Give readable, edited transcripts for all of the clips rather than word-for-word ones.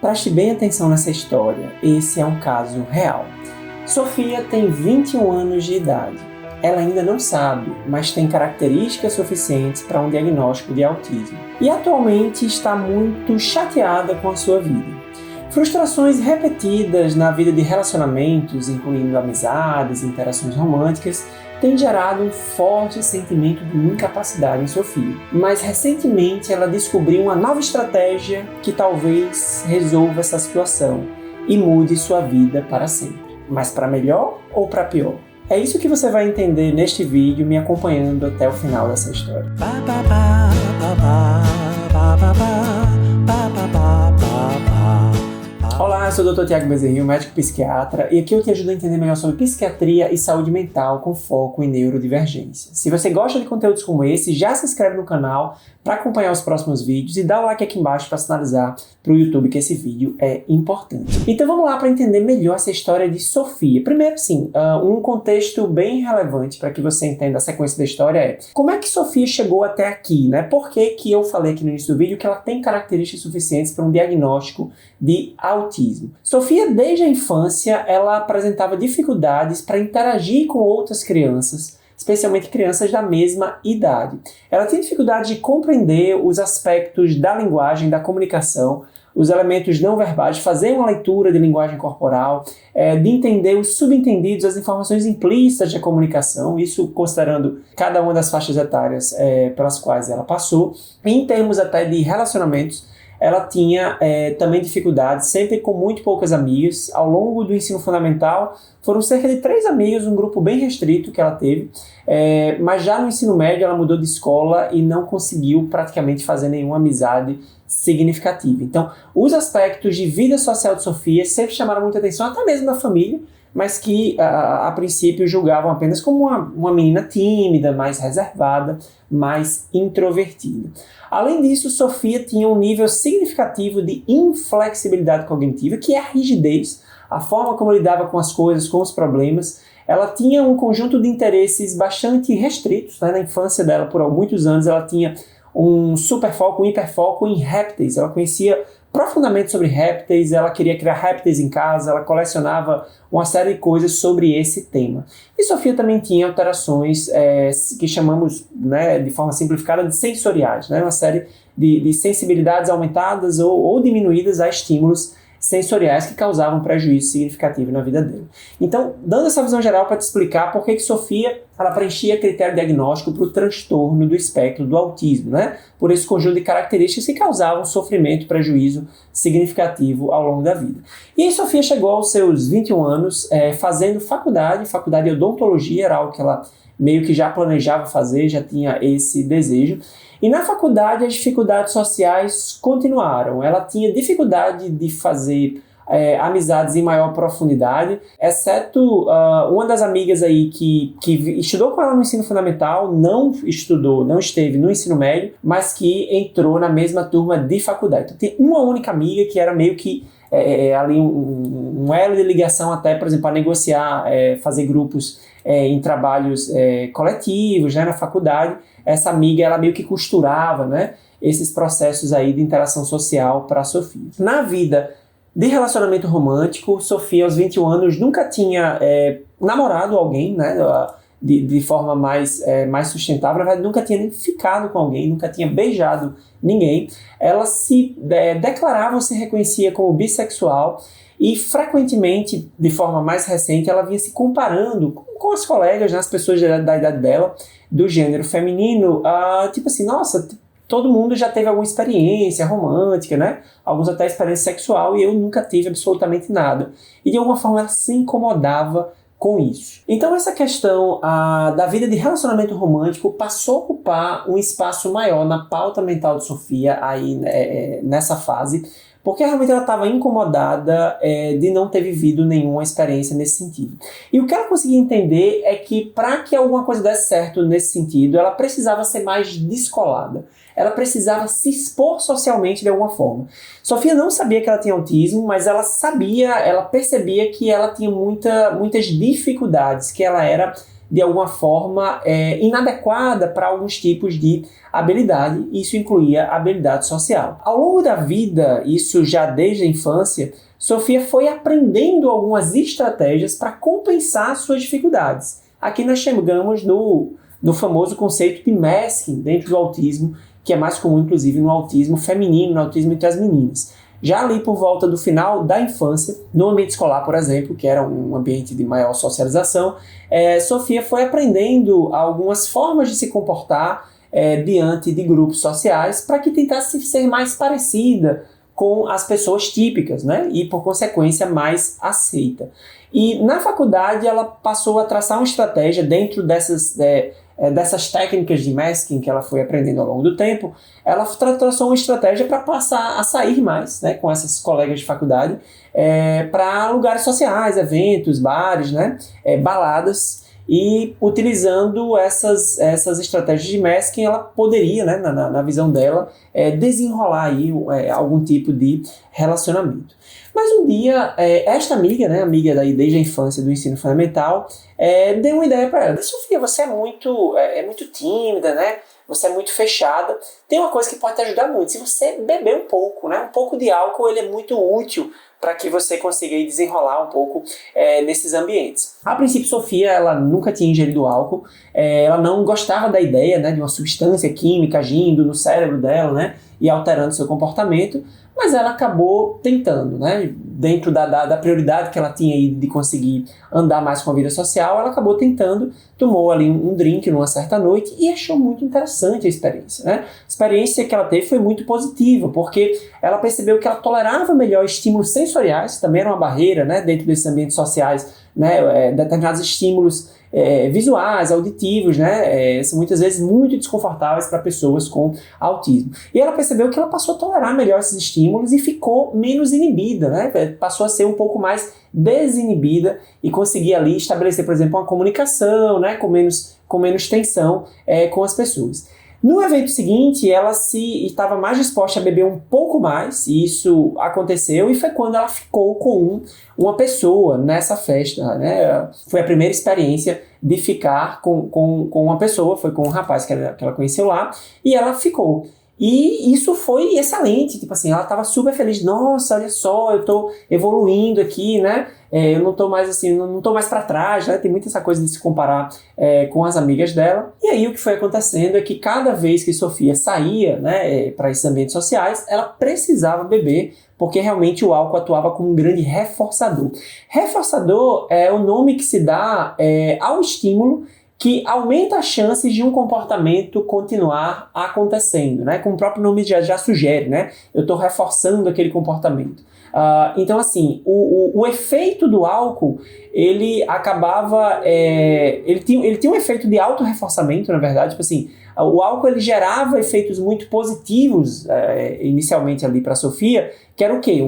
Preste bem atenção nessa história, esse é um caso real. Sofia tem 21 anos de idade. Ela ainda não sabe, mas tem características suficientes para um diagnóstico de autismo. E atualmente está muito chateada com a sua vida. Frustrações repetidas na vida de relacionamentos, incluindo amizades e interações românticas, têm gerado um forte sentimento de incapacidade em Sofia. Mas recentemente ela descobriu uma nova estratégia que talvez resolva essa situação e mude sua vida para sempre. Mas para melhor ou para pior? É isso que você vai entender neste vídeo, me acompanhando até o final dessa história. Olá, eu sou o Dr. Tiago Bezerril, médico psiquiatra, e aqui eu te ajudo a entender melhor sobre psiquiatria e saúde mental com foco em neurodivergência. Se você gosta de conteúdos como esse, já se inscreve no canal para acompanhar os próximos vídeos e dá o like aqui embaixo para sinalizar para o YouTube que esse vídeo é importante. Então vamos lá para entender melhor essa história de Sofia. Primeiro, sim, um contexto bem relevante para que você entenda a sequência da história é como é que Sofia chegou até aqui, né? Por que eu falei aqui no início do vídeo que ela tem características suficientes para um diagnóstico de autismo. Sofia, desde a infância, ela apresentava dificuldades para interagir com outras crianças, especialmente crianças da mesma idade. Ela tinha dificuldade de compreender os aspectos da linguagem, da comunicação, os elementos não verbais, de fazer uma leitura de linguagem corporal, de entender os subentendidos, as informações implícitas da comunicação, isso considerando cada uma das faixas etárias pelas quais ela passou. Em termos até de relacionamentos, ela tinha também dificuldades, sempre com muito poucas amigas. Ao longo do ensino fundamental, foram cerca de 3 amigos, um grupo bem restrito que ela teve, mas já no ensino médio ela mudou de escola e não conseguiu praticamente fazer nenhuma amizade significativa. Então, os aspectos de vida social de Sofia sempre chamaram muita atenção, até mesmo da família, mas que a princípio julgavam apenas como uma menina tímida, mais reservada, mais introvertida. Além disso, Sofia tinha um nível significativo de inflexibilidade cognitiva, que é a rigidez, a forma como lidava com as coisas, com os problemas. Ela tinha um conjunto de interesses bastante restritos, né? Na infância dela, por muitos anos, ela tinha um superfoco, um hiperfoco em répteis. Ela conhecia profundamente sobre répteis, ela queria criar répteis em casa, ela colecionava uma série de coisas sobre esse tema. E Sofia também tinha alterações que chamamos, né, de forma simplificada, de sensoriais, né, uma série de sensibilidades aumentadas ou diminuídas a estímulos sensoriais que causavam prejuízo significativo na vida dele. Então, dando essa visão geral para te explicar por que Sofia ela preenchia critério diagnóstico para o transtorno do espectro do autismo, né? Por esse conjunto de características que causavam sofrimento e prejuízo significativo ao longo da vida. E aí Sofia chegou aos seus 21 anos fazendo faculdade de odontologia, era algo que ela meio que já planejava fazer, já tinha esse desejo. E na faculdade as dificuldades sociais continuaram. Ela tinha dificuldade de fazer amizades em maior profundidade, exceto uma das amigas aí que estudou com ela no ensino fundamental, não esteve no ensino médio, mas que entrou na mesma turma de faculdade. Então tem uma única amiga que era meio que ali um elo de ligação até, por exemplo, para negociar, fazer grupos em trabalhos coletivos, né, na faculdade. Essa amiga, ela meio que costurava, né, esses processos aí de interação social para a Sofia. Na vida de relacionamento romântico, Sofia, aos 21 anos, nunca tinha namorado alguém, né, de forma mais sustentável. Na verdade, nunca tinha nem ficado com alguém, nunca tinha beijado ninguém. Ela se declarava ou se reconhecia como bissexual e, frequentemente, de forma mais recente, ela vinha se comparando com as colegas, né, as pessoas da idade dela, do gênero feminino, tipo assim, nossa, todo mundo já teve alguma experiência romântica, né? Alguns até experiência sexual, e eu nunca tive absolutamente nada. E de alguma forma ela se incomodava com isso. Então essa questão da vida de relacionamento romântico passou a ocupar um espaço maior na pauta mental de Sofia aí, nessa fase, porque realmente ela estava incomodada de não ter vivido nenhuma experiência nesse sentido. E o que ela conseguia entender é que para que alguma coisa desse certo nesse sentido, ela precisava ser mais descolada. Ela precisava se expor socialmente de alguma forma. Sofia não sabia que ela tinha autismo, mas ela percebia que ela tinha muitas dificuldades, que ela era de alguma forma, inadequada para alguns tipos de habilidade. Isso incluía a habilidade social. Ao longo da vida, isso já desde a infância, Sofia foi aprendendo algumas estratégias para compensar suas dificuldades. Aqui nós chegamos no famoso conceito de masking dentro do autismo, que é mais comum, inclusive, no autismo feminino, no autismo entre as meninas. Já ali por volta do final da infância, no ambiente escolar, por exemplo, que era um ambiente de maior socialização, Sofia foi aprendendo algumas formas de se comportar diante de grupos sociais para que tentasse ser mais parecida com as pessoas típicas, né? E, por consequência, mais aceita. E na faculdade ela passou a traçar uma estratégia dentro dessas técnicas de masking que ela foi aprendendo ao longo do tempo. Ela traçou uma estratégia para passar a sair mais, né, com essas colegas de faculdade para lugares sociais, eventos, bares, né, baladas. E utilizando essas estratégias de masking, ela poderia, né, na visão dela, desenrolar aí, algum tipo de relacionamento. Mas um dia, esta amiga, né, amiga daí desde a infância do ensino fundamental, deu uma ideia para ela. Sofia, você é muito tímida, né? Você é muito fechada. Tem uma coisa que pode te ajudar muito. Se você beber um pouco, né? Um pouco de álcool, ele é muito útil para que você consiga desenrolar um pouco nesses ambientes. A princípio, Sofia, ela nunca tinha ingerido álcool, ela não gostava da ideia, né, de uma substância química agindo no cérebro dela, né, e alterando seu comportamento, mas ela acabou tentando, né, dentro da prioridade que ela tinha aí de conseguir andar mais com a vida social, ela acabou tentando, tomou ali um drink numa certa noite e achou muito interessante a experiência, né? A experiência que ela teve foi muito positiva, porque ela percebeu que ela tolerava melhor estímulos sensoriais, também era uma barreira, né, dentro desses ambientes sociais, né, determinados estímulos visuais, auditivos, né, são muitas vezes muito desconfortáveis para pessoas com autismo. E ela percebeu que ela passou a tolerar melhor esses estímulos e ficou menos inibida, né, passou a ser um pouco mais desinibida e conseguir ali estabelecer, por exemplo, uma comunicação, né, com menos tensão com as pessoas. No evento seguinte, ela estava mais disposta a beber um pouco mais, e isso aconteceu, e foi quando ela ficou com uma pessoa nessa festa, né? Foi a primeira experiência de ficar com uma pessoa, foi com um rapaz que ela conheceu lá, e ela ficou. E isso foi excelente, tipo assim, ela estava super feliz, nossa, olha só, eu estou evoluindo aqui, né, eu não estou mais assim, não estou mais para trás, né, tem muito essa coisa de se comparar com as amigas dela. E aí o que foi acontecendo é que cada vez que Sofia saía, né, para esses ambientes sociais, ela precisava beber, porque realmente o álcool atuava como um grande reforçador. Reforçador é o nome que se dá ao estímulo que aumenta as chances de um comportamento continuar acontecendo, né? Como o próprio nome já sugere, né? Eu estou reforçando aquele comportamento. Então, assim, o efeito do álcool, ele acabava... ele tinha um efeito de autorreforçamento, na verdade, tipo assim, o álcool ele gerava efeitos muito positivos inicialmente ali para a Sofia, que era o quê?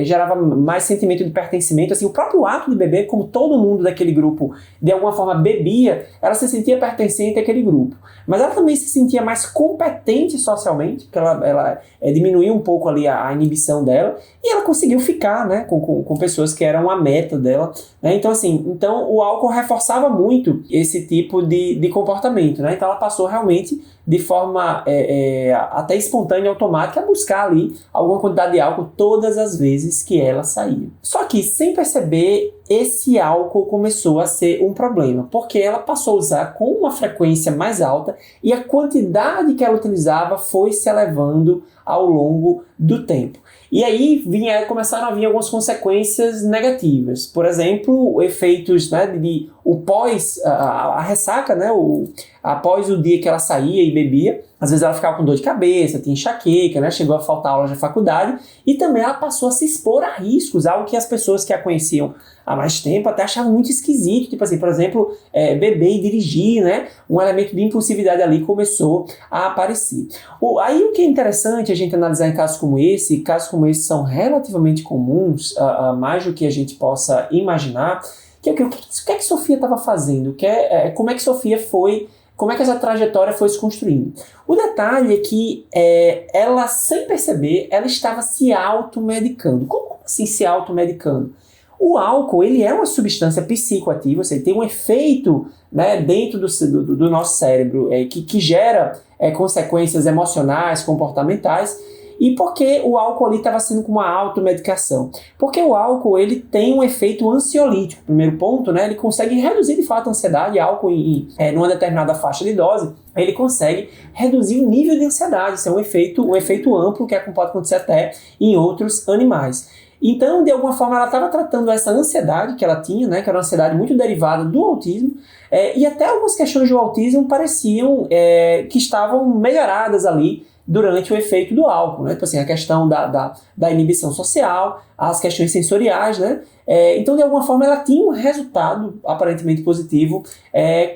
Gerava mais sentimento de pertencimento. Assim, o próprio ato de beber, como todo mundo daquele grupo de alguma forma bebia, ela se sentia pertencente àquele grupo. Mas ela também se sentia mais competente socialmente, porque ela diminuiu um pouco ali a inibição dela, e ela conseguiu ficar, né, com pessoas que eram a meta dela, né? Então, assim, o álcool reforçava muito esse tipo de comportamento, né? Então ela passou realmente de forma até espontânea e automática a buscar ali alguma quantidade de álcool todas as vezes que ela saía. Só que, sem perceber, esse álcool começou a ser um problema, porque ela passou a usar com uma frequência mais alta e a quantidade que ela utilizava foi se elevando ao longo do tempo. E aí começaram a vir algumas consequências negativas. Por exemplo, efeitos, né, o pós, a ressaca, né, após o dia que ela saía e bebia. Às vezes ela ficava com dor de cabeça, tinha enxaqueca, né, chegou a faltar aula de faculdade. E também ela passou a se expor a riscos, algo que as pessoas que a conheciam há mais tempo até achavam muito esquisito. Tipo assim, por exemplo, beber e dirigir, né, um elemento de impulsividade ali começou a aparecer. Aí o que é interessante a gente analisar em casos como esse são relativamente comuns, mais do que a gente possa imaginar, que é o que Sofia estava fazendo, como é que Sofia foi, como é que essa trajetória foi se construindo. O detalhe é que ela, sem perceber, ela estava se automedicando. Como assim se automedicando? O álcool, ele é uma substância psicoativa, ou seja, tem um efeito, né, dentro do nosso cérebro que gera consequências emocionais, comportamentais. E por que o álcool ali estava sendo como uma automedicação? Porque o álcool, ele tem um efeito ansiolítico. Primeiro ponto, né, ele consegue reduzir de fato a ansiedade. Álcool numa determinada faixa de dose, ele consegue reduzir o nível de ansiedade. Isso é um efeito amplo que pode acontecer até em outros animais. Então, de alguma forma, ela estava tratando essa ansiedade que ela tinha, né, que era uma ansiedade muito derivada do autismo, e até algumas questões do autismo pareciam que estavam melhoradas ali durante o efeito do álcool, né? Então, assim, a questão da inibição social, as questões sensoriais, né? Então, de alguma forma, ela tinha um resultado aparentemente positivo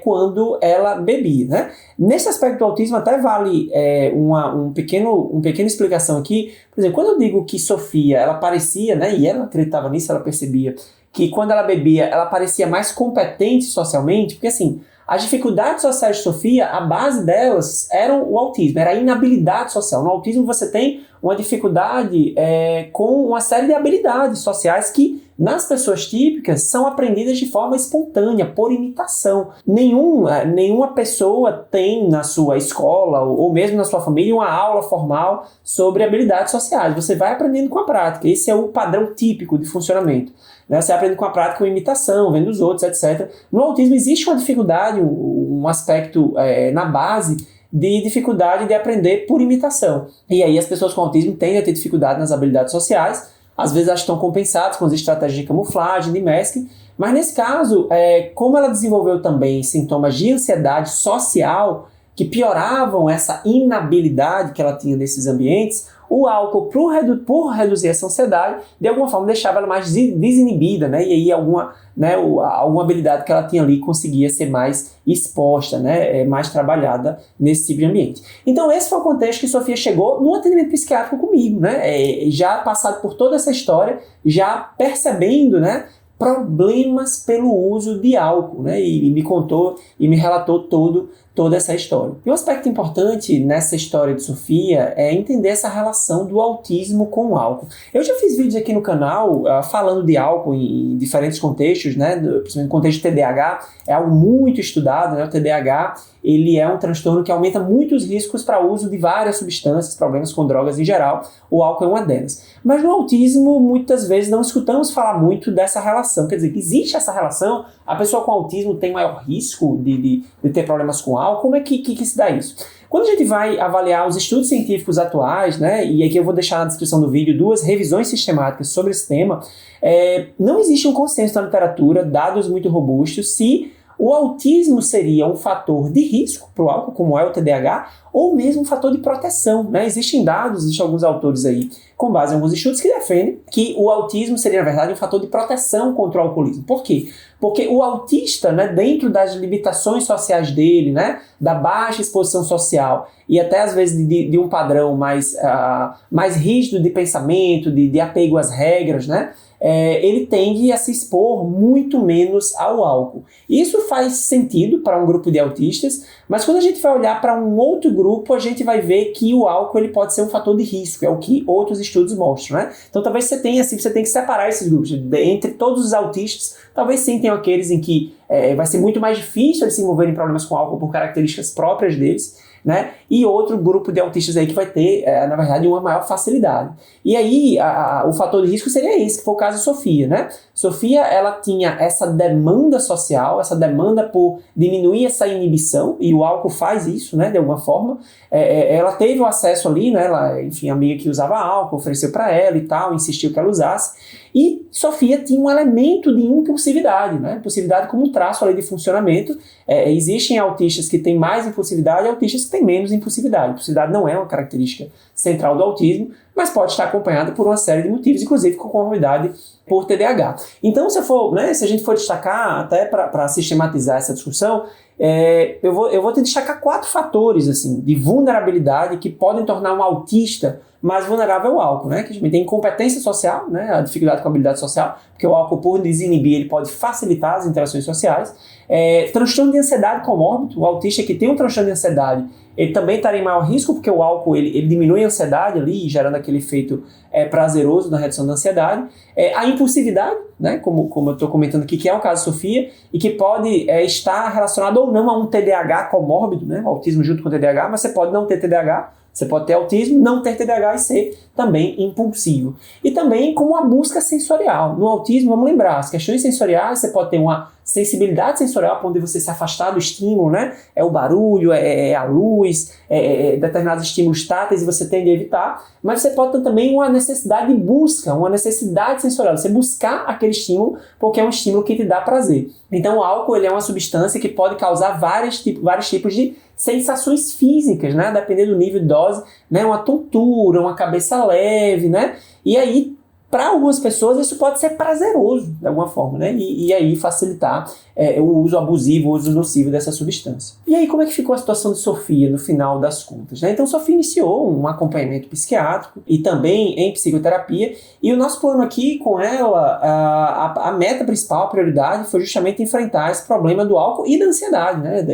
quando ela bebia, né? Nesse aspecto do autismo, até vale uma pequena explicação aqui. Por exemplo, quando eu digo que Sofia, ela parecia, né? E ela acreditava nisso, ela percebia que quando ela bebia, ela parecia mais competente socialmente, porque assim, as dificuldades sociais de Sofia, a base delas era o autismo, era a inabilidade social. No autismo você tem uma dificuldade com uma série de habilidades sociais que, nas pessoas típicas, são aprendidas de forma espontânea, por imitação. Nenhuma pessoa tem na sua escola ou mesmo na sua família uma aula formal sobre habilidades sociais. Você vai aprendendo com a prática. Esse é o padrão típico de funcionamento. Você aprende com a prática, com imitação, vendo os outros, etc. No autismo existe uma dificuldade, um aspecto na base de dificuldade de aprender por imitação. E aí as pessoas com autismo tendem a ter dificuldade nas habilidades sociais, às vezes elas estão compensadas com as estratégias de camuflagem, de masking, mas nesse caso, como ela desenvolveu também sintomas de ansiedade social que pioravam essa inabilidade que ela tinha nesses ambientes, o álcool, por reduzir essa ansiedade, de alguma forma deixava ela mais desinibida, né? E aí alguma habilidade que ela tinha ali conseguia ser mais exposta, né? Mais trabalhada nesse tipo de ambiente. Então esse foi o contexto que Sofia chegou no atendimento psiquiátrico comigo, né? Já passado por toda essa história, já percebendo, né, problemas pelo uso de álcool, né? E me contou e me relatou toda essa história. E um aspecto importante nessa história de Sofia é entender essa relação do autismo com o álcool. Eu já fiz vídeos aqui no canal falando de álcool em diferentes contextos, né? Principalmente no contexto de TDAH, é algo muito estudado, né? O TDAH, ele é um transtorno que aumenta muito os riscos para o uso de várias substâncias, problemas com drogas em geral. O álcool é uma delas. Mas no autismo, muitas vezes não escutamos falar muito dessa relação. Quer dizer, que existe essa relação, a pessoa com autismo tem maior risco de ter problemas com álcool. Como é que se dá isso? Quando a gente vai avaliar os estudos científicos atuais, né, e aqui eu vou deixar na descrição do vídeo 2 revisões sistemáticas sobre esse tema, não existe um consenso na literatura, dados muito robustos, se o autismo seria um fator de risco para o álcool, como é o TDAH, ou mesmo um fator de proteção, né? Existem alguns autores aí, com base em alguns estudos, que defendem que o autismo seria, na verdade, um fator de proteção contra o alcoolismo. Por quê? Porque o autista, né, dentro das limitações sociais dele, né, da baixa exposição social e até às vezes de um padrão mais rígido de pensamento, de apego às regras, né, ele tende a se expor muito menos ao álcool. Isso faz sentido para um grupo de autistas, mas quando a gente vai olhar para um outro grupo, a gente vai ver que o álcool ele pode ser um fator de risco, é o que outros estudos mostram, né? Então talvez você tem que separar esses grupos. Entre todos os autistas, talvez sim tenham aqueles em que vai ser muito mais difícil eles se envolverem em problemas com álcool por características próprias deles, né? E outro grupo de autistas aí que vai ter, na verdade, uma maior facilidade. E aí, o fator de risco seria esse, que foi o caso de Sofia, né? Sofia, ela tinha essa demanda social, essa demanda por diminuir essa inibição, e o álcool faz isso, né, de alguma forma. Ela teve o acesso ali, né, enfim, a amiga que usava álcool, ofereceu para ela e tal, insistiu que ela usasse. E Sofia tinha um elemento de impulsividade, né? Impulsividade como um traço ali de funcionamento. Existem autistas que têm mais impulsividade e autistas que têm menos impulsividade. Impulsividade não é uma característica central do autismo, mas pode estar acompanhada por uma série de motivos, inclusive com comorbidade por TDAH. Então, se a gente for destacar, até para sistematizar essa discussão, eu vou te destacar 4 fatores assim, de vulnerabilidade que podem tornar um autista mais vulnerável ao álcool, né? Que a gente tem incompetência social, né? A dificuldade com a habilidade social, porque o álcool, por desinibir, ele pode facilitar as interações sociais. Transtorno de ansiedade comórbido, o autista que tem um transtorno de ansiedade, ele também estaria em maior risco, porque o álcool ele diminui a ansiedade ali, gerando aquele efeito prazeroso na redução da ansiedade. A impulsividade, né, como eu estou comentando aqui, que é o caso de Sofia, e que pode estar relacionado ou não a um TDAH comórbido, né, o autismo junto com o TDAH, mas você pode não ter TDAH, você pode ter autismo, não ter TDAH e ser também impulsivo. E também com uma busca sensorial. No autismo, vamos lembrar, as questões sensoriais, você pode ter uma sensibilidade sensorial para onde você se afastar do estímulo, né? É o barulho, é a luz, determinados estímulos táteis e você tende a evitar, mas você pode ter também uma necessidade de busca, uma necessidade sensorial, você buscar aquele estímulo porque é um estímulo que te dá prazer. Então o álcool ele é uma substância que pode causar vários tipos de sensações físicas, né? Dependendo do nível de dose, né? Uma tontura, uma cabeça leve, né? E aí, para algumas pessoas, isso pode ser prazeroso, de alguma forma, né? E aí facilitar o uso abusivo, o uso nocivo dessa substância. E aí, como é que ficou a situação de Sofia no final das contas, né? Então, Sofia iniciou um acompanhamento psiquiátrico e também em psicoterapia, e o nosso plano aqui com ela, a meta principal, a prioridade, foi justamente enfrentar esse problema do álcool e da ansiedade, né?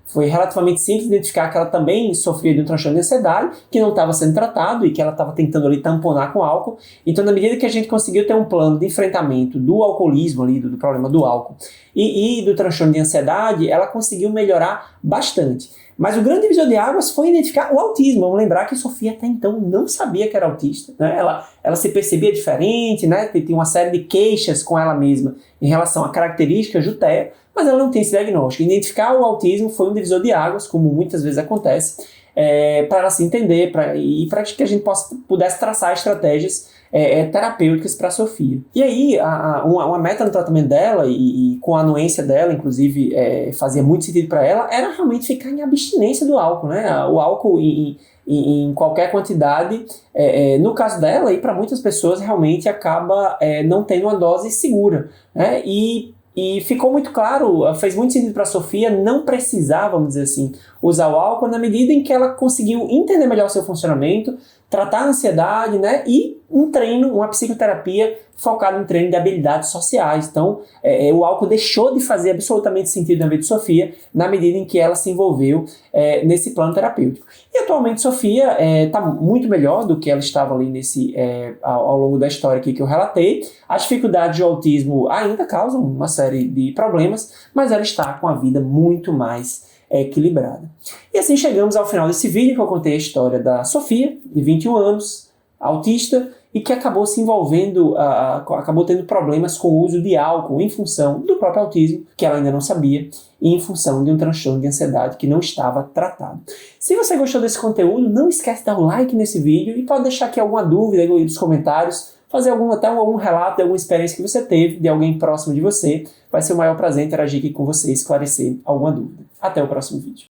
Foi relativamente simples identificar que ela também sofria de um transtorno de ansiedade, que não estava sendo tratado e que ela estava tentando ali tamponar com álcool. Então, na medida que a gente conseguiu ter um plano de enfrentamento do alcoolismo ali, do problema do álcool e do transtorno de ansiedade, ela conseguiu melhorar bastante. Mas o grande divisor de águas foi identificar o autismo. Vamos lembrar que Sofia até então não sabia que era autista, né? Ela se percebia diferente, né? Tinha uma série de queixas com ela mesma em relação a características do TEA, mas ela não tem esse diagnóstico. Identificar o autismo foi um divisor de águas, como muitas vezes acontece, para ela se entender e para que a gente pudesse traçar estratégias terapêuticas para a Sofia. E aí, uma meta no tratamento dela, e com a anuência dela, inclusive, fazia muito sentido para ela, era realmente ficar em abstinência do álcool, né? O álcool em qualquer quantidade, no caso dela e para muitas pessoas, realmente acaba não tendo uma dose segura, né? E ficou muito claro, fez muito sentido para a Sofia não precisar, vamos dizer assim, usar o álcool na medida em que ela conseguiu entender melhor o seu funcionamento, tratar a ansiedade, né, e um treino, uma psicoterapia focada em treino de habilidades sociais. Então, o álcool deixou de fazer absolutamente sentido na vida de Sofia na medida em que ela se envolveu nesse plano terapêutico. E atualmente Sofia está muito melhor do que ela estava ali ao longo da história aqui que eu relatei. As dificuldades de autismo ainda causam uma série de problemas, mas ela está com a vida muito mais equilibrada. E assim chegamos ao final desse vídeo que eu contei a história da Sofia, de 21 anos, autista, e que acabou se envolvendo, acabou tendo problemas com o uso de álcool em função do próprio autismo, que ela ainda não sabia, e em função de um transtorno de ansiedade que não estava tratado. Se você gostou desse conteúdo, não esquece de dar um like nesse vídeo e pode deixar aqui alguma dúvida aí nos comentários, fazer algum relato de alguma experiência que você teve, de alguém próximo de você. Vai ser o maior prazer interagir aqui com você e esclarecer alguma dúvida. Até o próximo vídeo.